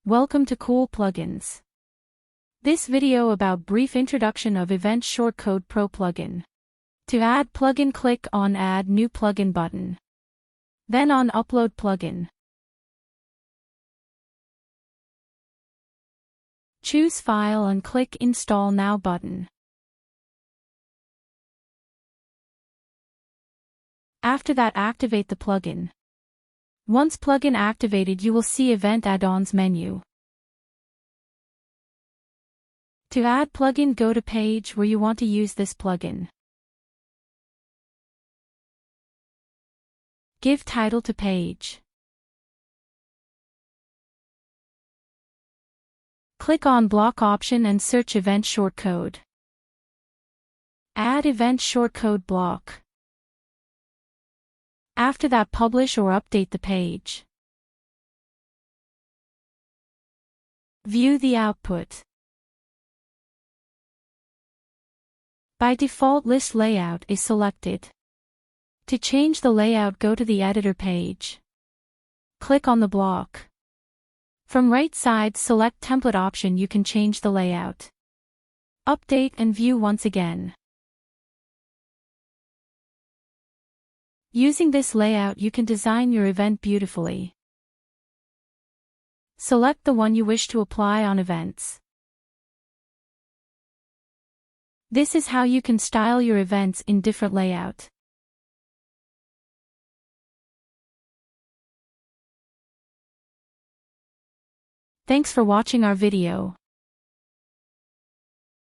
Welcome to Cool Plugins. This video about brief introduction of Events Shortcode Pro plugin. To add plugin, click on Add New Plugin button. Then on Upload Plugin. Choose File and click Install Now button. After that, activate the plugin. Once plugin activated, you will see Event Add-ons menu. To add plugin, go to page where you want to use this plugin. Give title to page. Click on Block option and search Event Shortcode. Add Event Shortcode block. After that, publish or update the page. View the output. By default, list layout is selected. To change the layout, go to the editor page. Click on the block. From right side, select template option. You can change the layout. Update and view once again. Using this layout, you can design your event beautifully. Select the one you wish to apply on events. This is how you can style your events in different layout. Thanks for watching our video.